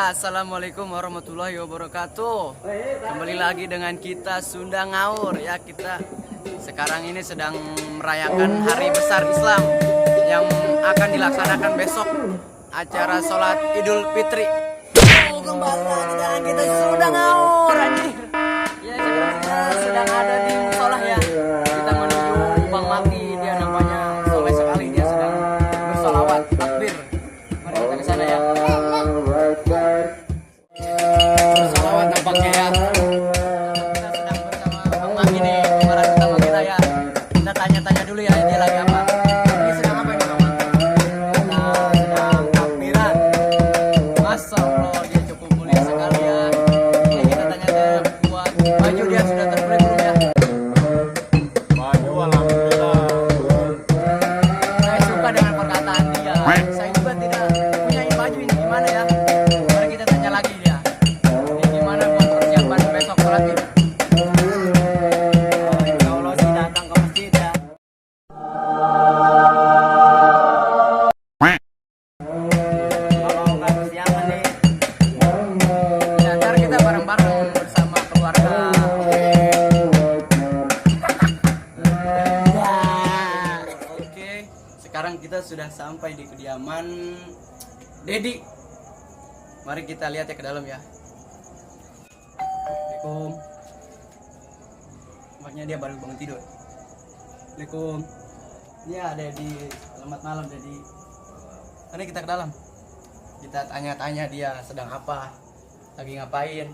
Ya, assalamualaikum warahmatullahi wabarakatuh. Kembali lagi dengan kita Sunda Ngaur ya. Kita sekarang ini sedang merayakan Hari Besar Islam yang akan dilaksanakan besok, acara sholat Idul Fitri. Kembali lagi dengan kita Sunda Ngaur anjing. Ya, sekarang kita sedang ada di musola ya. Kita menuju Bang Maki, dia nampaknya soleh sekali, dia sedang bersolawat takbir. Mari kita ke sana ya. Bersolawat nampaknya ya. Kita sedang bersama Bang Maki nih, pemeran utama kita ya. Kita tanya-tanya dulu ya, dia lagi apa. Ini sedang apa ini Bang Maki? Kita sedang takbiran. Masya Allah, dia cukup mulia sekali ya. Ini kita tanya-tanya buat baju, dia sudah terbeli belum ya? Baju alhamdulillah. Saya suka dengan perkataan dia. Saya juga tidak punya baju ini, gimana ya? Mari kita tanya lagi dia. Ini gimana buat persiapan besok sholat Id? Insya Allah sih datang ke masjid ya. Kalau nggak persiapan nih, ya ntar kita bareng-bareng bersama keluarga. Oke, sekarang kita sudah sampai di kediaman Dedi. Mari kita lihat ya ke dalam ya. Assalamualaikum. Makanya dia baru bangun tidur. Assalamualaikum. Dia ada di selamat malam Dedi. Mari kita ke dalam. Kita tanya-tanya dia sedang apa, lagi ngapain.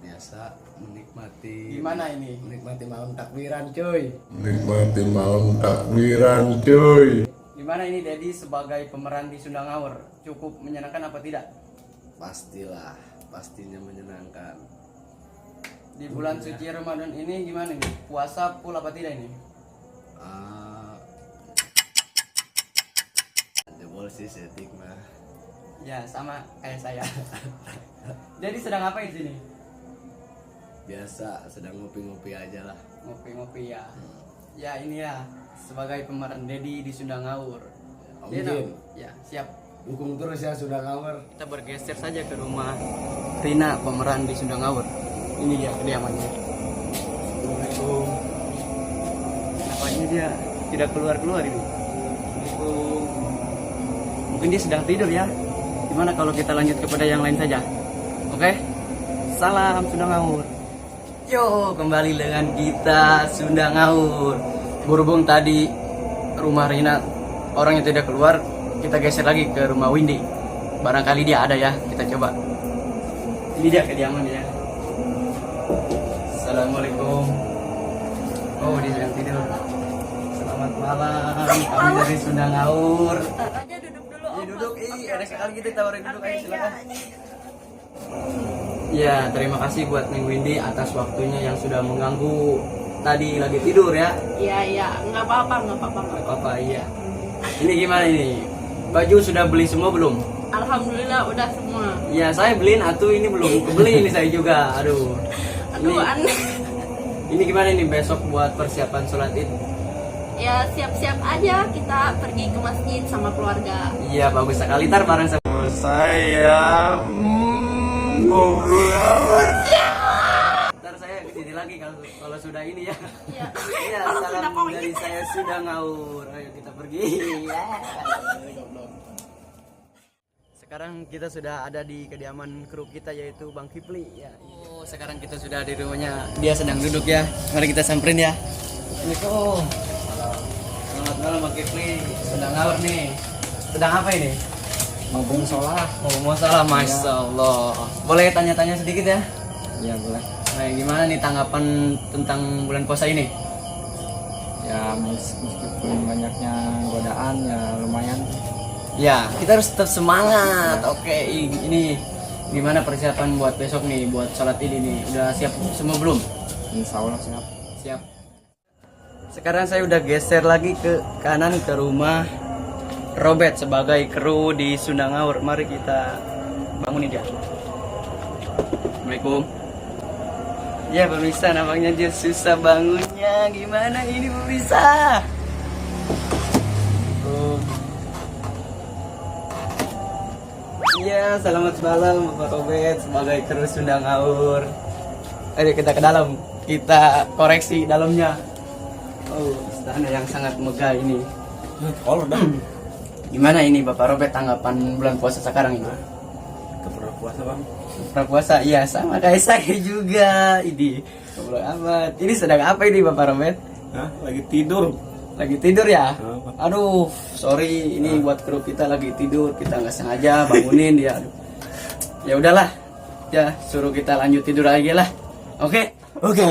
Biasa menikmati. Gimana ini? Menikmati malam takbiran, cuy. Nikmati malam takbiran cuy. Gimana ini Dedi sebagai pemeran di Sunda Ngaur? Cukup menyenangkan apa tidak? Pastilah, pastinya menyenangkan. Di bulan suci Ramadan ini gimana nih? Puasa full apa tidak ini? Jebol sih setting mah. Ya sama kayak saya. Jadi sedang apa di sini? Biasa sedang ngopi-ngopi aja lah. Ngopi-ngopi ya. Ya ini ya sebagai pemeran Dedi di Sunda Ngaur. Om Dia Jin, tahu? Ya siap. dukung terus ya Sunda Ngaur. Kita bergeser saja ke rumah Rina, pemeran di Sunda Ngaur. Ini dia kediamannya. Assalamualaikum. Nampaknya dia tidak keluar-keluar ini. Assalamualaikum. Mungkin dia sedang tidur ya. Gimana kalau kita lanjut kepada yang lain saja? Oke? Salam Sunda Ngaur. Yo, kembali dengan kita Sunda Ngaur. Berhubung tadi rumah Rina orang yang tidak keluar, kita geser lagi ke rumah Windy. Barangkali dia ada ya, kita coba. Ini dia kediamannya ya. Assalamualaikum. Oh, dia sedang tidur. Selamat malam, kami dari Sunda Ngaur. Aja duduk dulu. Ya duduk, ada sekali kita tawarin duduk aja, silakan. Ya, terima kasih buat Neng Windy atas waktunya yang sudah mengganggu tadi lagi tidur ya. Iya, nggak apa-apa. Gak apa-apa, iya. Ini gimana ini? Baju sudah beli semua belum? Alhamdulillah udah semua. Ya, saya beliin atuh, ini belum beli ini saya juga. Aduh. Aduh, Ini, aneh. ini gimana nih besok buat persiapan sholat Id? Ya siap-siap aja kita pergi ke masjid sama keluarga. Iya, bagus sekali, ntar bareng sama Saya ntar saya kesini lagi kalau sudah ini ya. Iya. Iya, Kalau sudah salam poin. dari saya Sunda Ngaur. Ayo kita pergi. Ya. Sekarang kita sudah ada di kediaman kru kita yaitu Bang Kipli ya. Oh, sekarang kita sudah di rumahnya. Dia sedang duduk ya. Mari kita samperin ya. Assalamualaikum. Selamat malam Bang Kipli. Sunda Ngaur nih. Sedang apa ini? Mau sholat? Oh, masalah, masya Allah. Boleh tanya-tanya sedikit ya? Ya boleh. Nah, gimana nih tanggapan tentang bulan puasa ini? Ya meskipun banyaknya godaan ya lumayan. Ya, kita harus tetap semangat. Oke, ini gimana persiapan buat besok nih, buat sholat Id ini? Udah siap semua belum? Insya Allah siap. Siap. Sekarang saya udah geser lagi ke kanan ke rumah Robert sebagai kru di Sunda Ngaur. Mari kita bangunin dia. Assalamualaikum. Ya pemirsa, nampaknya dia susah bangunnya. Gimana ini pemirsa? Iya, selamat malam Bapak Robert sebagai kru Sunda Ngawur. Ayo kita ke dalam, kita koreksi dalamnya. Oh, istana yang sangat megah ini. Kalau udah Gimana ini Bapak Robert tanggapan bulan puasa sekarang ini? keperluan puasa bang. Prapuasa, iya sama kayak saya juga. Ini ngobrol amat. Ini sedang apa ini Bapak Robert? Hah? Lagi tidur. Lagi tidur ya? Apa? Aduh, sorry ini buat kru kita lagi tidur, kita nggak sengaja bangunin dia. Aduh. Ya udahlah, ya suruh kita lanjut tidur aja lah. Oke? Oke.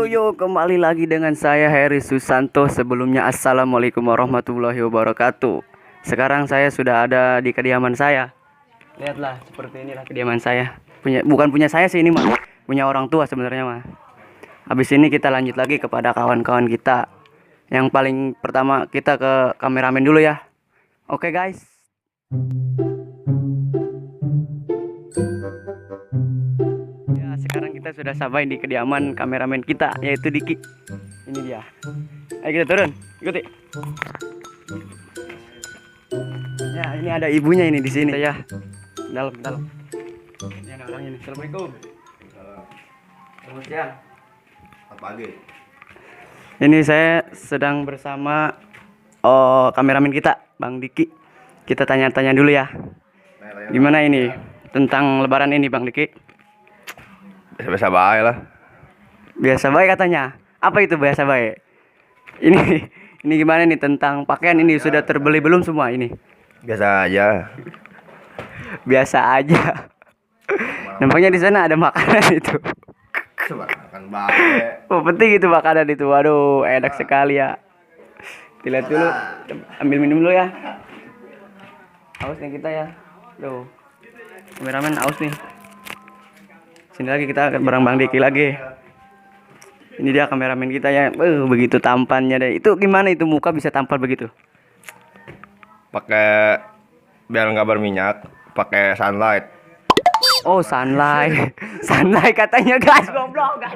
Yo, kembali lagi dengan saya Heri Susanto. Sebelumnya assalamualaikum warahmatullahi wabarakatuh. Sekarang saya sudah ada di kediaman saya. Lihatlah, seperti inilah kediaman saya. Bukan punya saya sih ini mah, punya orang tua sebenarnya mah. Habis ini kita lanjut lagi kepada kawan-kawan kita. Yang paling pertama kita ke kameramen dulu ya. Oke guys. Ya, sekarang kita sudah sampai di kediaman kameramen kita, yaitu Diki. Ini dia. Ayo kita turun, ikuti. Ya, ini ada ibunya ini di sini ya. Dalam. Ini ada orang ini. Assalamualaikum. Selamat siang. Pagi. Ini saya sedang bersama kameramen kita, Bang Diki. Kita tanya-tanya dulu ya. Gimana ini tentang Lebaran ini, Bang Diki? Biasa-biasa baik lah. Biasa baik katanya. Apa itu biasa baik? Ini gimana nih tentang pakaian ini sudah terbeli belum semua ini? Biasa aja. Biasa aja. Nampaknya di sana ada makanan itu. Coba makan baik. Oh, penting itu makanan itu. Waduh, enak sekali ya. Dilihat dulu. Ambil minum dulu ya. Aus nih kita ya. Tuh. Kameramen aus nih. Sini lagi kita bareng Bang Diki lagi. Ini dia kameramen kita ya. Begitu tampannya deh. Itu gimana itu muka bisa tampal begitu? Pakai biar nggak berminyak, pakai sunlight. Oh, sunlight. Sunlight katanya guys, goblok guys.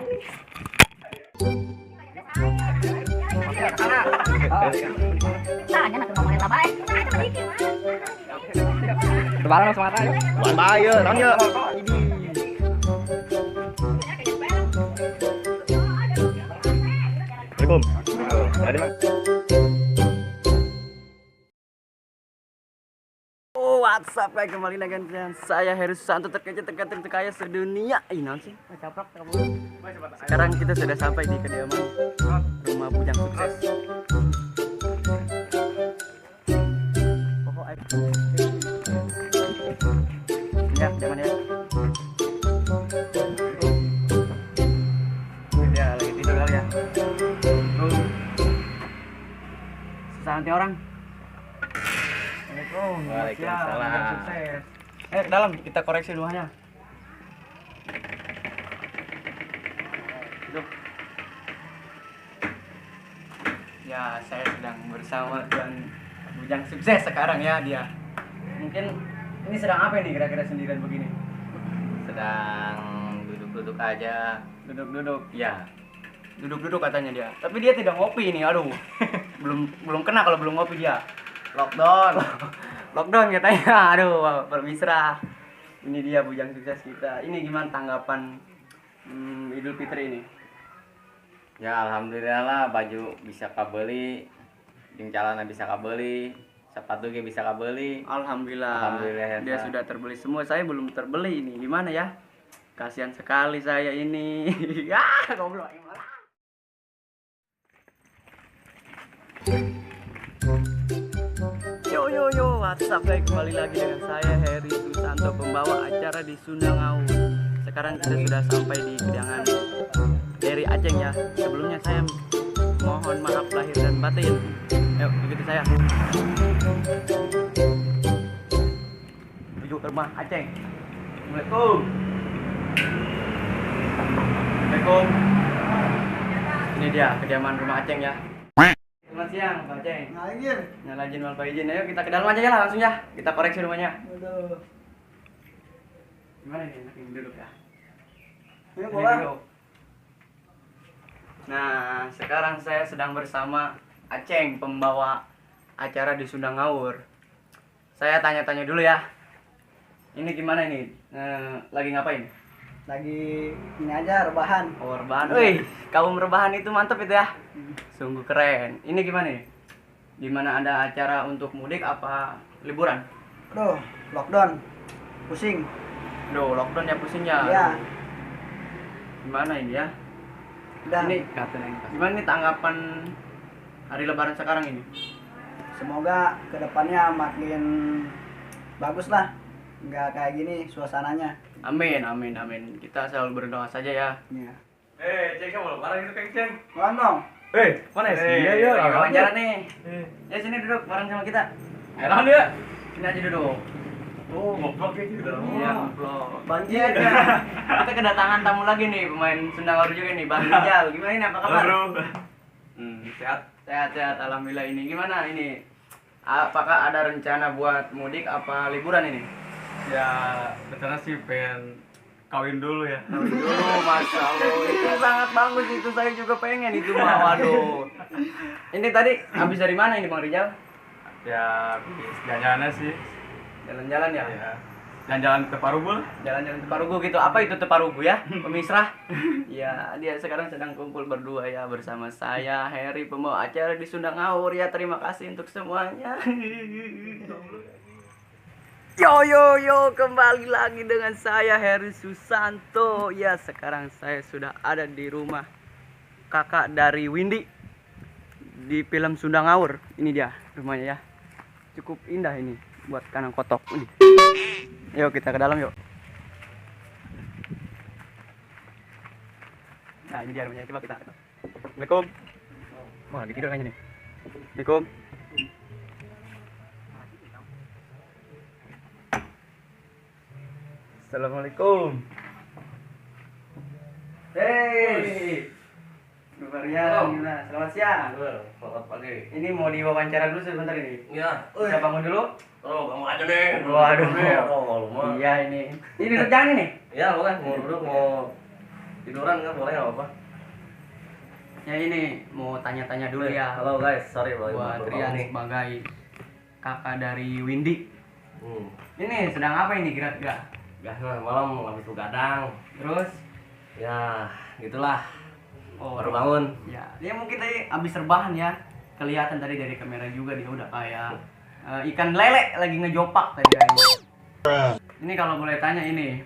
Lebaran langsung mata ya. Bukan bayar, tanya. Assalamualaikum. Tadi Bang. What's up guys, kembali lagi dengan saya Heri Susanto, terkece tergantung terkaya sedunia. Ih, naon sih? Caprak. Sekarang kita sudah sampai di kediaman rumah bujang sukses. Ya, jangan ya. Dia lagi tidur kali ya. Susah nanti orang. Waalaikumsalam. Sukses. Ke dalam kita koreksi rumahnya. Duduk. Ya, saya sedang bersama dan bujang sukses sekarang ya dia. Mungkin ini sedang apa ini kira-kira sendirian begini? Sedang duduk-duduk aja. Duduk-duduk. Ya. Duduk-duduk katanya dia. Tapi dia tidak ngopi ini. Aduh. belum kena kalau belum ngopi dia. Lockdown katanya. Aduh, bermisrah. Ini dia bujang sukses kita. Ini gimana tanggapan Idul Fitri ini? Ya alhamdulillah lah, baju bisa kabeli, jeung calana bisa kabeli, sepatu ge bisa kabeli. Alhamdulillah Alhamdulillah, dia ya. sudah terbeli semua. Saya belum terbeli ini. Gimana ya? Kasihan sekali saya ini. Goblok. Yo, WhatsApp guys, kembali lagi dengan saya Heri Susanto, pembawa acara di Sunda Ngawur. Sekarang kita sudah sampai di kediaman dari Aceh ya. Sebelumnya saya mohon maaf lahir dan batin. Ayo, ikuti saya. Menuju ke rumah Aceh. Assalamualaikum. Assalamualaikum. Ini dia kediaman rumah Aceh ya. Selamat siang, Pak Aceh. Nyala izin wal izin. Ayo kita ke dalam aja ya langsung ya. Kita koreksi rumahnya. Aduh. Gimana ini? Enak duduk ya. Ini duduk. Nah, sekarang saya sedang bersama Aceh, pembawa acara di Sunda Ngawur. Saya tanya-tanya dulu ya. Ini gimana ini? Lagi ngapain? Lagi ini aja rebahan. Oh, rebahan. Wih, kaum rebahan itu mantap itu ya. Sungguh keren. Ini gimana nih? Gimana, ada acara untuk mudik apa liburan? Aduh, lockdown. Pusing. Duh, lockdown ya pusingnya. Iya. Gimana ini ya? Udah. Ini gimana nih tanggapan hari lebaran sekarang ini? Semoga kedepannya makin bagus lah. Nggak kayak gini suasananya. Amin, amin, amin. Kita selalu berdoa saja ya. Iya. Ceng kamu lebaran itu Ceng. Ngomong. Mana ya? Iya, lagi wawancara nih. Ya sini duduk bareng sama kita. Enak dia. Sini aja duduk. Oh, ngobrol kayak gitu dong. Iya, ngobrol. Banjir. Iya, kita kedatangan tamu lagi nih, pemain Sunda Ngaur juga nih, Bang Rijal. Gimana ini, apa kabar? Sehat. Sehat-sehat, alhamdulillah. Ini gimana ini? Apakah ada rencana buat mudik apa liburan ini? Ya, rencana sih pengen kawin dulu ya. Dulu, Masya Allah, itu sangat bagus, itu saya juga pengen itu mah, waduh. Ini tadi habis dari mana ini Bang Rijal? Ya, jalan-jalannya sih. Jalan-jalan ya? Ya. Jalan-jalan ke Parubul. Jalan-jalan Teparugu gitu. Apa itu Teparugu ya? Pemisrah? Ya, dia sekarang sedang kumpul berdua ya bersama saya, Heri, pembawa acara di Sunda Ngaur ya. Terima kasih untuk semuanya. Yo, kembali lagi dengan saya Heri Susanto. Ya, sekarang saya sudah ada di rumah kakak dari Windy di film Sunda Ngaur. Ini dia rumahnya ya. Cukup indah ini buat kandang kotok ini. Yuk kita ke dalam yuk. Nah ini dia rumahnya, coba kita. Assalamualaikum. Wah lagi tidur kayaknya nih. Assalamualaikum. Assalamualaikum. Hey. Barian, gimana? Selamat siang. Selamat pagi. Ini mau diwawancara dulu sebentar ini. Iya. Bisa bangun dulu? Oh, kamu aja deh. Waduh. Oh, lu mah. Iya ini. Ini duduk jangan ini. Iya, boleh. Mau duduk, mau tiduran kan boleh enggak apa-apa. Ya ini mau tanya-tanya dulu ya. Halo guys, sorry baru Buat bangun Rian nih. sebagai kakak dari Windy. Hmm. Ini sedang apa ini kira-kira? Gas malam habis begadang. Terus? Ya, gitulah. Oh, Baru bangun. Ya, dia mungkin tadi habis rebahan ya. Kelihatan tadi dari kamera juga dia udah kayak ikan lele lagi ngejopak tadi kayaknya. Ini kalau boleh tanya ini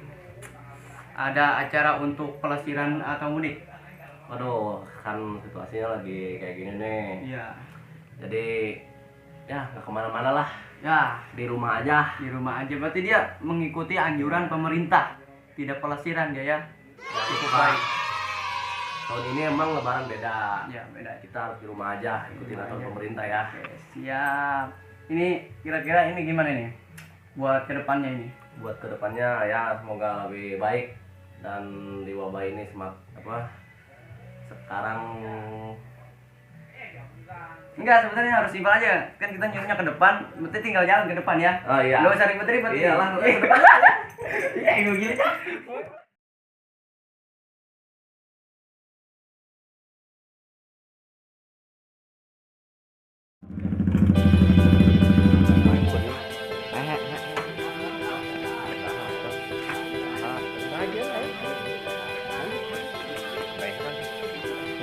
ada acara untuk pelesiran atau mudik? Waduh, kan situasinya lagi kayak gini nih. Iya. Jadi ya nggak kemana-mana lah, Ya, di rumah aja. di rumah aja. Berarti dia mengikuti anjuran pemerintah. Tidak pelesiran dia ya. Cukup baik. Tahun ini emang lebaran beda. Ya, beda. Kita harus di rumah aja, ikutin Rumah aturan aja. pemerintah ya. Oke, siap. Ini kira-kira ini gimana nih? Buat kedepannya ini? Buat kedepannya ya semoga lebih baik dan di wabah ini sekarang Enggak, sebenarnya harus simpel aja. Kan kita nyuruhnya ke depan, berarti tinggal jalan ke depan ya. Oh iya. Nggak usah ribet-ribet. Iyalah, ke depan. Iya, gini.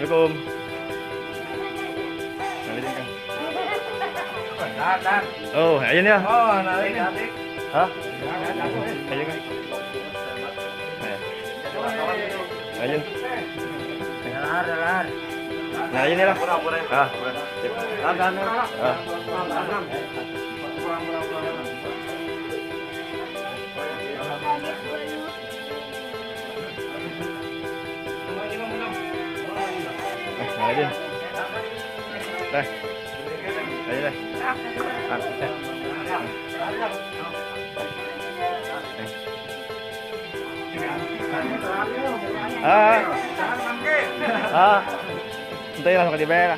Assalamualaikum. Oh, ayun ya. Oh, narik adik. Hah? Ayun kan. Ayun. Nah, ayun nila. Ah. Ah. Ayun. Dah. Ayun dah. Hintay lang sa kadibera.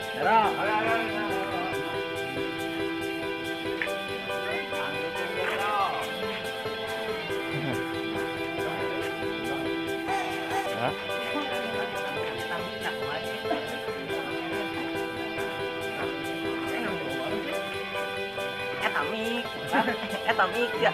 Etamik ya.